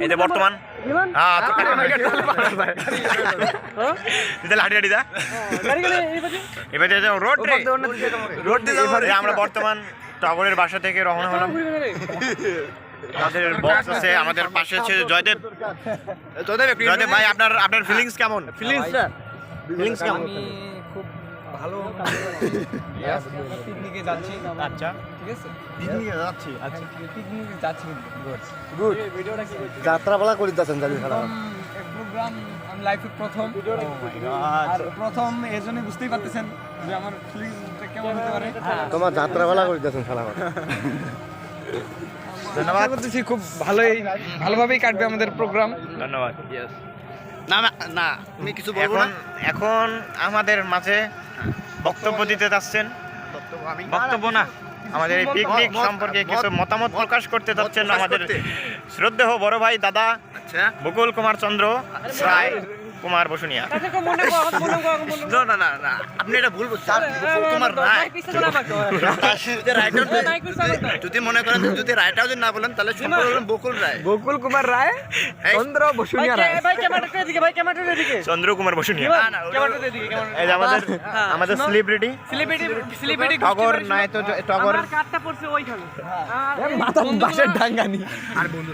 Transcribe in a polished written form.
এই যে বর্তমান হাঁটি হাঁটি যা এবার রোড আমরা বর্তমান টগরের বাসা থেকে রওনা হলাম। আমাদের বক্স আছে, আমাদের পাশে আছে জয়দেব। জয়দেব ভাই, আপনার ফিলিংস কেমন? ফিলিংস কেমন? খুব ভালো। পিকনিকে যাচ্ছি। আচ্ছা, ঠিক আছে, পিকনিকে যাচ্ছি। আচ্ছা, পিকনিকে যাচ্ছি। গুড। ভিডিওটা কি যাত্রাপালা করে যাচ্ছেন জানি সারা প্রোগ্রাম আমি লাইফে প্রথম। আর প্রথম এজন্য বুঝতেই পারতেছেন যে আমার ফিলিংসটা কেমন হতে পারে। তোমার যাত্রাপালা করে যাচ্ছেন সারা ধন্যবাদ করতেছি, খুব ভালোভাবেই কাটবে আমাদের প্রোগ্রাম। ধন্যবাদ। না না আমি কিছু বলবো না। এখন আমাদের মাঝে বক্তব্য দিতে যাচ্ছেন, বক্তব্য না, আমাদের এই পিকনিক সম্পর্কে কিছু মতামত প্রকাশ করতে যাচ্ছেন আমাদের শ্রদ্ধেয় বড় ভাই দাদা বকুল কুমার চন্দ্র রায় কুমার বসুনিয়া। না না না আপনি এটা ভুল বলছেন। কুমার রায় যদি মনে করেন, যদি রায়টাও যদি না বলেন তাহলে সম্পূর্ণ হলেন বকুল রায়, বকুল কুমার রায়, চন্দ্র বসুনিয়া রায়। চন্দ্র কুমার বসুনিয়া। এই যে আমাদের সেলিব্রিটি টগর নাই তো টগর মাথা বাসের ডাঙ্গানি আর বন্ধু